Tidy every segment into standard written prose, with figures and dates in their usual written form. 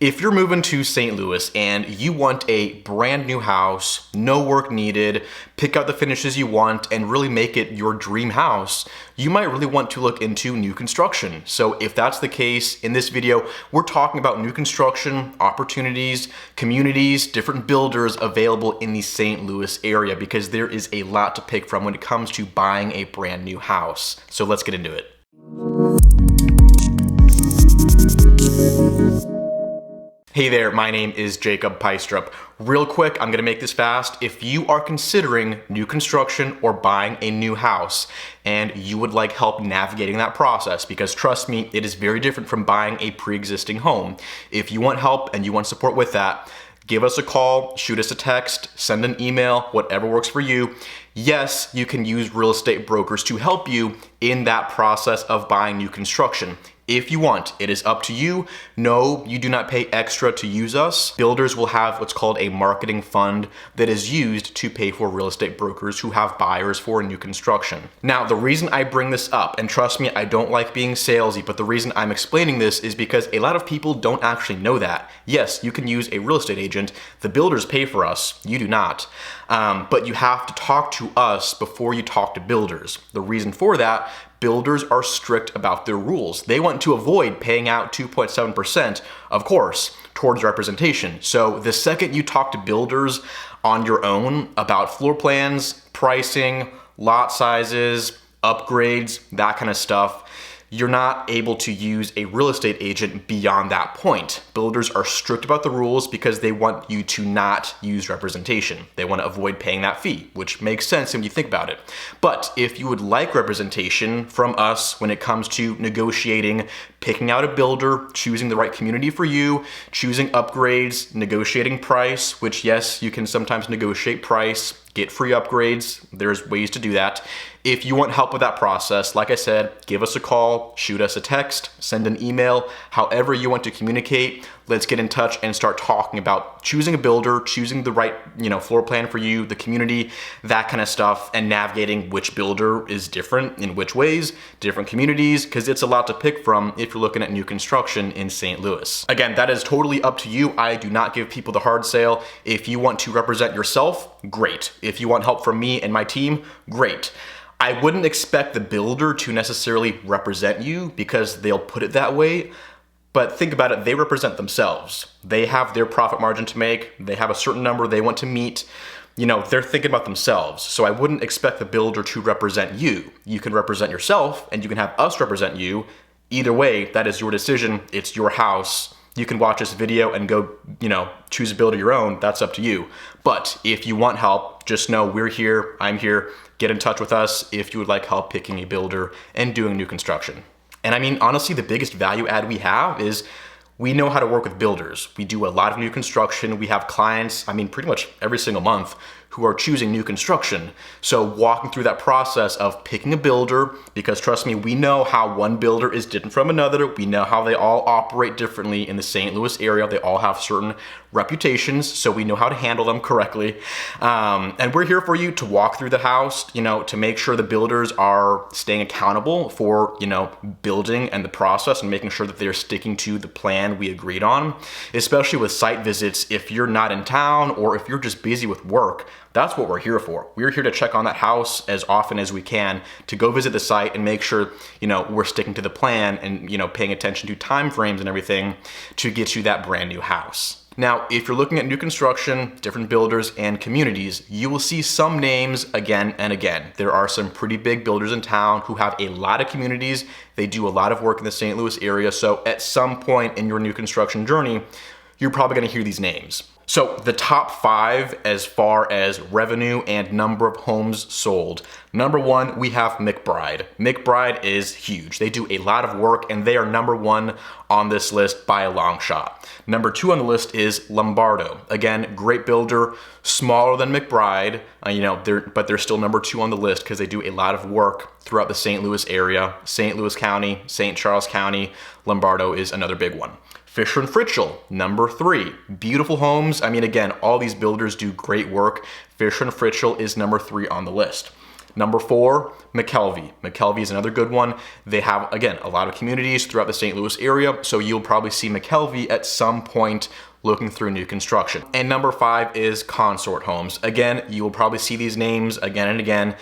If you're moving to St. Louis and you want a brand new house, no work needed, pick out the finishes you want, and really make it your dream house, you might really want to look into new construction. So if that's the case, in this video, we're talking about new construction, opportunities, communities, different builders available in the St. Louis area, because there is a lot to pick from when it comes to buying a brand new house. So let's get into it. Hey there, my name is Jacob Peistrup. Real quick, I'm gonna make this fast. If you are considering new construction or buying a new house and you would like help navigating that process, because trust me, it is very different from buying a pre-existing home. If you want help and you want support with that, give us a call, shoot us a text, send an email, whatever works for you. Yes, you can use real estate brokers to help you in that process of buying new construction. If you want, it is up to you. No, you do not pay extra to use us. Builders will have what's called a marketing fund that is used to pay for real estate brokers who have buyers for new construction. Now, the reason I bring this up, and trust me, I don't like being salesy, but the reason I'm explaining this is because a lot of people don't actually know that. Yes, you can use a real estate agent. The builders pay for us. You do not. But you have to talk to us before you talk to builders. The reason for that, builders are strict about their rules. They want to avoid paying out 2.7%, of course, towards representation. So the second you talk to builders on your own about floor plans, pricing, lot sizes, upgrades, that kind of stuff, you're not able to use a real estate agent beyond that point. Builders are strict about the rules because they want you to not use representation. They want to avoid paying that fee, which makes sense when you think about it. But if you would like representation from us when it comes to negotiating, picking out a builder, choosing the right community for you, choosing upgrades, negotiating price, which yes, you can sometimes negotiate price, get free upgrades. There's ways to do that. If you want help with that process, like I said, give us a call, shoot us a text, send an email, however you want to communicate. Let's get in touch and start talking about choosing a builder, choosing the right, floor plan for you, the community, that kind of stuff, and navigating which builder is different in which ways, different communities, because it's a lot to pick from if you're looking at new construction in St. Louis. Again, that is totally up to you. I do not give people the hard sale. If you want to represent yourself, great. If you want help from me and my team, great. I wouldn't expect the builder to necessarily represent you because they'll put it that way. But think about it, they represent themselves. They have their profit margin to make. They have a certain number they want to meet. They're thinking about themselves. So I wouldn't expect the builder to represent you. You can represent yourself and you can have us represent you. Either way, that is your decision. It's your house. You can watch this video and go, choose a builder your own. That's up to you. But if you want help, just know we're here. I'm here. Get in touch with us if you would like help picking a builder and doing new construction. And I mean, honestly, the biggest value add we have is we know how to work with builders. We do a lot of new construction. We have clients, pretty much every single month, who are choosing new construction. So walking through that process of picking a builder, because trust me, we know how one builder is different from another. We know how they all operate differently in the St. Louis area. They all have certain reputations, so we know how to handle them correctly. And we're here for you to walk through the house, to make sure the builders are staying accountable for, building and the process and making sure that they're sticking to the plan we agreed on, especially with site visits. If you're not in town or if you're just busy with work, that's what we're here for. We're here to check on that house as often as we can, to go visit the site and make sure, we're sticking to the plan and, paying attention to time frames and everything to get you that brand new house. Now, if you're looking at new construction, different builders and communities, you will see some names again and again. There are some pretty big builders in town who have a lot of communities. They do a lot of work in the St. Louis area. So at some point in your new construction journey, you're probably going to hear these names. So the top 5 as far as revenue and number of homes sold. Number 1, we have McBride. McBride is huge. They do a lot of work and they are number 1 on this list by a long shot. Number 2 on the list is Lombardo. Again, great builder, smaller than McBride, but they're still number 2 on the list because they do a lot of work throughout the St. Louis area, St. Louis County, St. Charles County. Lombardo is another big one. Fischer and Frichtel, number 3. Beautiful homes. Again, all these builders do great work. Fischer and Frichtel is number 3 on the list. Number 4, McKelvey. McKelvey is another good one. They have, again, a lot of communities throughout the St. Louis area, so you'll probably see McKelvey at some point looking through new construction. And number 5 is Consort Homes. Again, you will probably see these names again and again.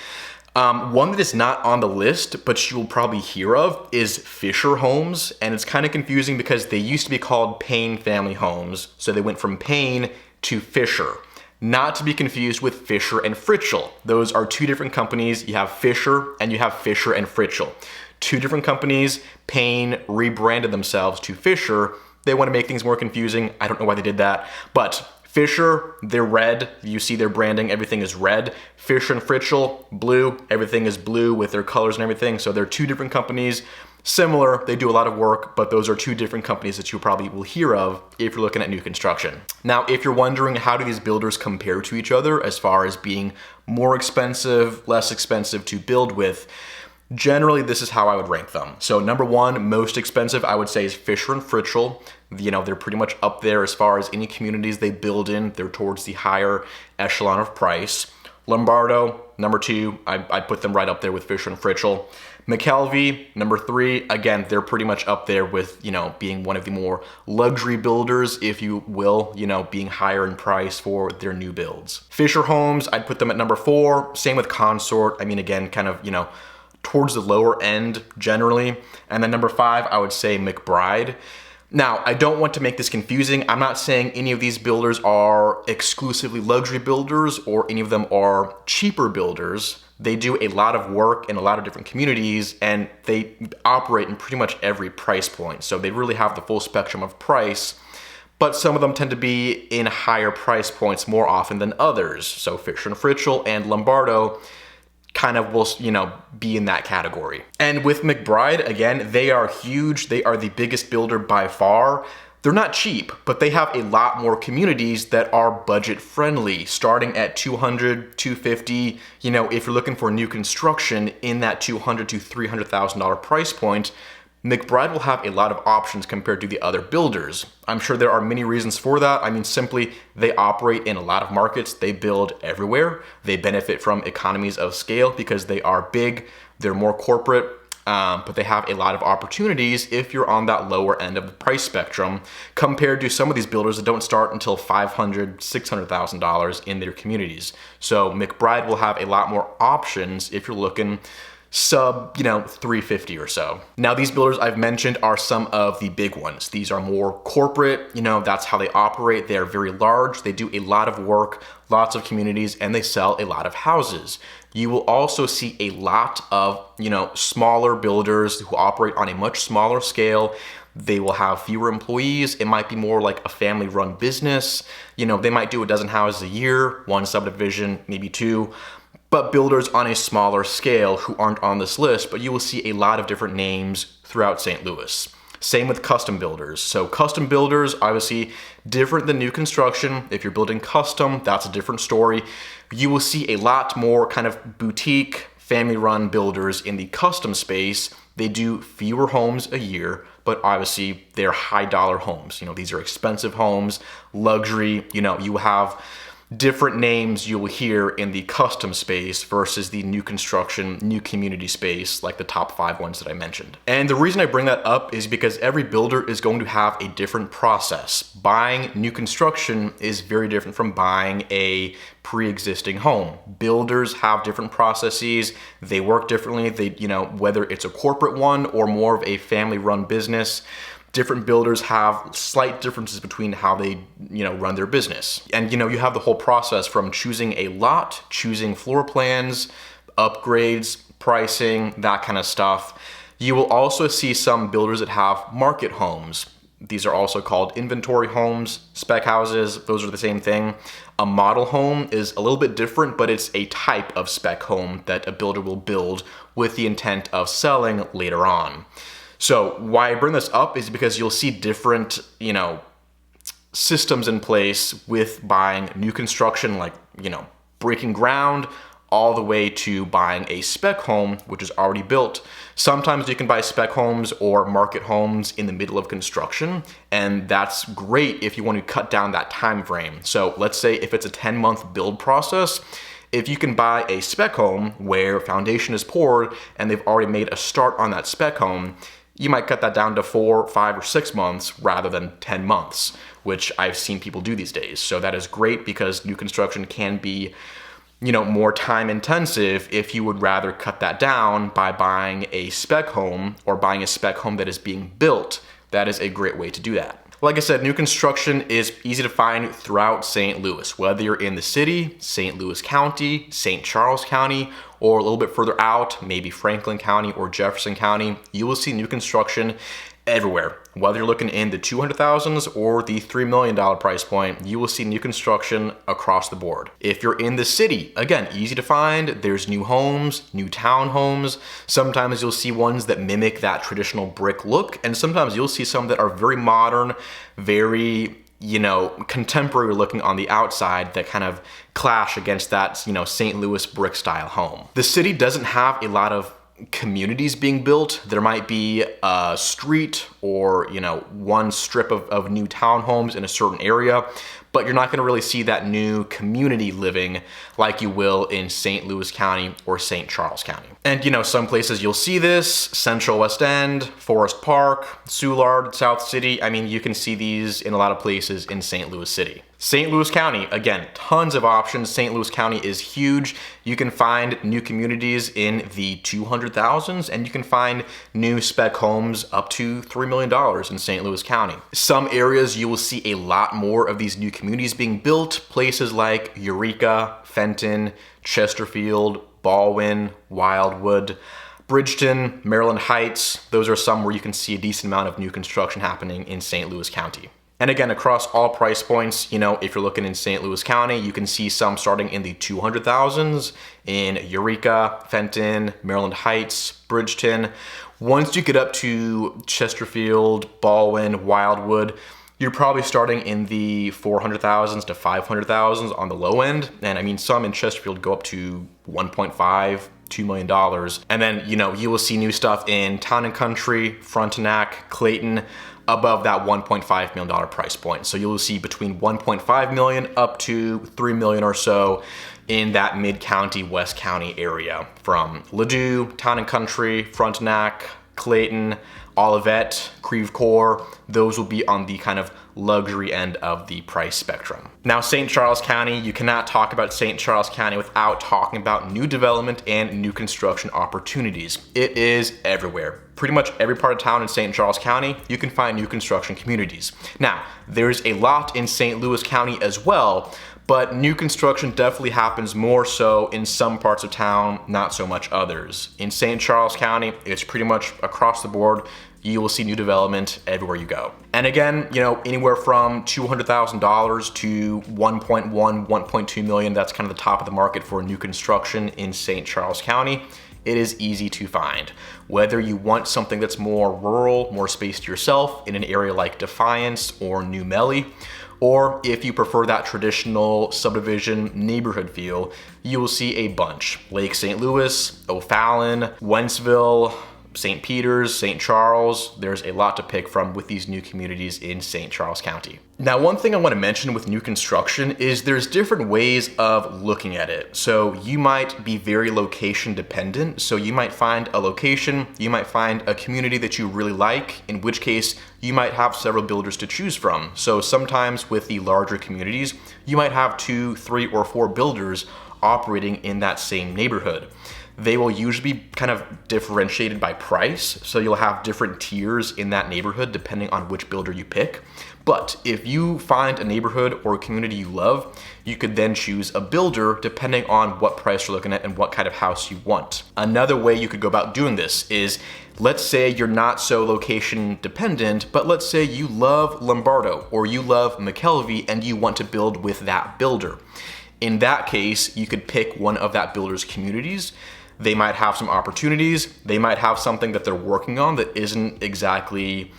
One that is not on the list, but you will probably hear of, is Fischer Homes. And it's kind of confusing because they used to be called Payne Family Homes. So they went from Payne to Fischer. Not to be confused with Fischer and Frichtel. Those are two different companies. You have Fischer and you have Fischer and Frichtel. Two different companies. Payne rebranded themselves to Fischer. They want to make things more confusing. I don't know why they did that, but Fischer, they're red. You see their branding, everything is red. Fischer and Frichtel, blue. Everything is blue with their colors and everything. So they're two different companies. Similar, they do a lot of work, but those are two different companies that you probably will hear of if you're looking at new construction. Now, if you're wondering how do these builders compare to each other as far as being more expensive, less expensive to build with, generally this is how I would rank them. So number 1, most expensive, I would say is Fischer and Frichtel. You know, they're pretty much up there as far as any communities they build in. They're towards the higher echelon of price. Lombardo, number 2, I put them right up there with Fischer and Frichtel. McKelvey, number 3, again, they're pretty much up there with, you know, being one of the more luxury builders, if you will, you know, being higher in price for their new builds. Fischer Homes, I'd put them at number 4. Same with Consort. I mean, again, kind of, you know, towards the lower end generally. And then number 5, I would say McBride. Now, I don't want to make this confusing. I'm not saying any of these builders are exclusively luxury builders or any of them are cheaper builders. They do a lot of work in a lot of different communities and they operate in pretty much every price point. So they really have the full spectrum of price, but some of them tend to be in higher price points more often than others. So Fischer and Frichtel and Lombardo kind of will, you know, be in that category. And with McBride, again, they are huge. They are the biggest builder by far. They're not cheap, but they have a lot more communities that are budget friendly, starting at $200, $250. You know, if you're looking for new construction in that $200,000 to $300,000 price point, McBride will have a lot of options compared to the other builders. I'm sure there are many reasons for that. I mean, simply, they operate in a lot of markets. They build everywhere. They benefit from economies of scale because they are big. They're more corporate, but they have a lot of opportunities if you're on that lower end of the price spectrum compared to some of these builders that don't start until $500,000, $600,000 in their communities. So McBride will have a lot more options if you're looking sub, you know, 350 or so. Now, these builders I've mentioned are some of the big ones. These are more corporate, you know, that's how they operate. They are very large. They do a lot of work, lots of communities, and they sell a lot of houses. You will also see a lot of, you know, smaller builders who operate on a much smaller scale. They will have fewer employees. It might be more like a family-run business. You know, they might do a dozen houses a year, one subdivision, maybe 2. But builders on a smaller scale who aren't on this list, but you will see a lot of different names throughout St. Louis. Same with custom builders. So custom builders, obviously different than new construction. If you're building custom, that's a different story. You will see a lot more kind of boutique, family-run builders in the custom space. They do fewer homes a year, but obviously they're high-dollar homes. You know, these are expensive homes, luxury. You know, you have different names you will hear in the custom space versus the new construction, new community space, like the top 5 ones that I mentioned. And the reason I bring that up is because every builder is going to have a different process. Buying new construction is very different from buying a pre-existing home. Builders have different processes. They work differently. They, you know, whether it's a corporate one or more of a family-run business, different builders have slight differences between how they, you know, run their business. And, you know, you have the whole process from choosing a lot, choosing floor plans, upgrades, pricing, that kind of stuff. You will also see some builders that have market homes. These are also called inventory homes, spec houses. Those are the same thing. A model home is a little bit different, but it's a type of spec home that a builder will build with the intent of selling later on. So why I bring this up is because you'll see different, you know, systems in place with buying new construction, like, you know, breaking ground, all the way to buying a spec home, which is already built. Sometimes you can buy spec homes or market homes in the middle of construction, and that's great if you want to cut down that time frame. So let's say if it's a 10-month build process, If you can buy a spec home where foundation is poured and they've already made a start on that spec home, you might cut that down to 4, 5, or 6 months rather than 10 months, which I've seen people do these days. So that is great because new construction can be, more time intensive if you would rather cut that down by buying a spec home or buying a spec home that is being built. That is a great way to do that. Like I said, new construction is easy to find throughout St. Louis, whether you're in the city, St. Louis County, St. Charles County, or a little bit further out, maybe Franklin County or Jefferson County, you will see new construction everywhere. Whether you're looking in the $200,000s or the $3 million price point, you will see new construction across the board. If you're in the city, again, easy to find. There's new homes, new townhomes. Sometimes you'll see ones that mimic that traditional brick look, and sometimes you'll see some that are very modern, very contemporary looking on the outside that kind of clash against that, St. Louis brick style home. The city doesn't have a lot of communities being built. There might be a street or, one strip of new townhomes in a certain area, but you're not going to really see that new community living like you will in St. Louis County or St. Charles County. And some places you'll see this: Central West End, Forest Park, Soulard, South City. You can see these in a lot of places in St. Louis City. St. Louis County, again, tons of options. St. Louis County is huge. You can find new communities in the 200,000s, and you can find new spec homes up to $3 million in St. Louis County. Some areas you will see a lot more of these new communities being built. Places like Eureka, Fenton, Chesterfield, Baldwin, Wildwood, Bridgeton, Maryland Heights. Those are some where you can see a decent amount of new construction happening in St. Louis County. And again, across all price points, if you're looking in St. Louis County, you can see some starting in the 200,000s in Eureka, Fenton, Maryland Heights, Bridgeton. Once you get up to Chesterfield, Baldwin, Wildwood, you're probably starting in the 400,000s to 500,000s on the low end. And some in Chesterfield go up to 1.5, $2 million. And then, you will see new stuff in Town and Country, Frontenac, Clayton, above that $1.5 million price point. So you'll see between $1.5 million up to $3 million or so in that mid-county, West County area, from Ladue, Town and Country, Frontenac, Clayton, Olivet, Creve Coeur. Those will be on the kind of luxury end of the price spectrum. Now, St. Charles County, you cannot talk about St. Charles County without talking about new development and new construction opportunities. It is everywhere. Pretty much every part of town in St. Charles County, you can find new construction communities. Now, there's a lot in St. Louis County as well, but new construction definitely happens more so in some parts of town, not so much others. In St. Charles County, it's pretty much across the board. You will see new development everywhere you go. And again, anywhere from $200,000 to 1.1, 1.2 million, that's kind of the top of the market for new construction in St. Charles County. It is easy to find. Whether you want something that's more rural, more space to yourself in an area like Defiance or New Melly, or if you prefer that traditional subdivision neighborhood feel, you will see a bunch. Lake St. Louis, O'Fallon, Wentzville, St. Peter's, St. Charles. There's a lot to pick from with these new communities in St. Charles County. Now, one thing I want to mention with new construction is there's different ways of looking at it. So you might be very location dependent. So you might find a location, you might find a community that you really like, in which case you might have several builders to choose from. So sometimes with the larger communities, you might have 2, 3, or 4 builders operating in that same neighborhood. They will usually be kind of differentiated by price, so you'll have different tiers in that neighborhood depending on which builder you pick. But if you find a neighborhood or a community you love, you could then choose a builder depending on what price you're looking at and what kind of house you want. Another way you could go about doing this is, let's say you're not so location dependent, but let's say you love Lombardo or you love McKelvey and you want to build with that builder. In that case, you could pick one of that builder's communities. They might have some opportunities. They might have something that they're working on that isn't exactly,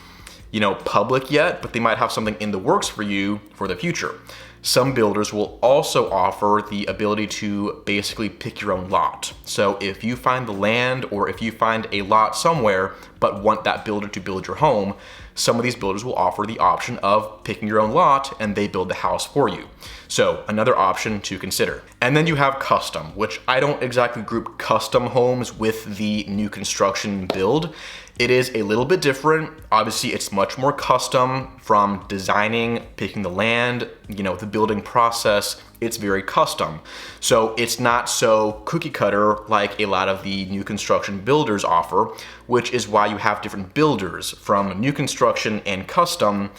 public yet, but they might have something in the works for you for the future. Some builders will also offer the ability to basically pick your own lot. So if you find the land or if you find a lot somewhere but want that builder to build your home, some of these builders will offer the option of picking your own lot and they build the house for you. So another option to consider. And then you have custom, which I don't exactly group custom homes with the new construction build. It is a little bit different. Obviously, it's much more custom from designing, picking the land, the building process. It's very custom. So it's not so cookie cutter like a lot of the new construction builders offer, which is why you have different builders from new construction and custom.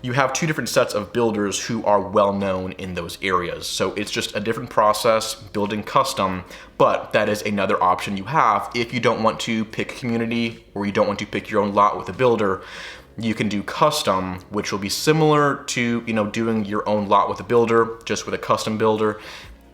You have two different sets of builders who are well known in those areas. So it's just a different process building custom, but that is another option you have if you don't want to pick a community or you don't want to pick your own lot with a builder. You can do custom, which will be similar to, doing your own lot with a builder, just with a custom builder,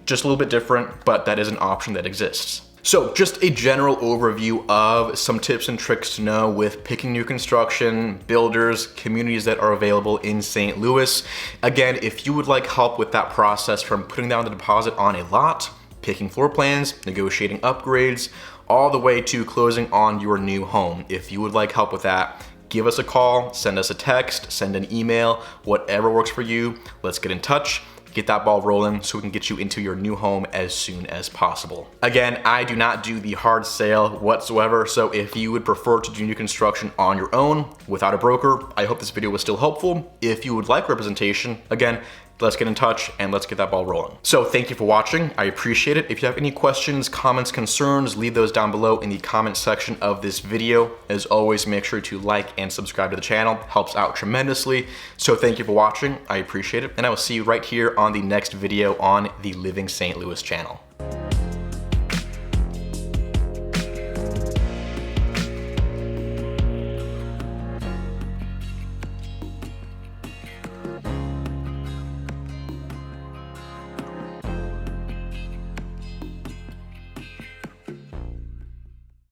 just a little bit different, but that is an option that exists. So just a general overview of some tips and tricks to know with picking new construction, builders, communities that are available in St. Louis. Again, if you would like help with that process from putting down the deposit on a lot, picking floor plans, negotiating upgrades, all the way to closing on your new home. If you would like help with that, give us a call, send us a text, send an email, whatever works for you. Let's get in touch. Get that ball rolling so we can get you into your new home as soon as possible. Again, I do not do the hard sale whatsoever, so if you would prefer to do new construction on your own without a broker, I hope this video was still helpful. If you would like representation, again, let's get in touch and let's get that ball rolling. So thank you for watching. I appreciate it. If you have any questions, comments, concerns, leave those down below in the comment section of this video. As always, make sure to like and subscribe to the channel. Helps out tremendously. So thank you for watching. I appreciate it. And I will see you right here on the next video on the Living St. Louis channel.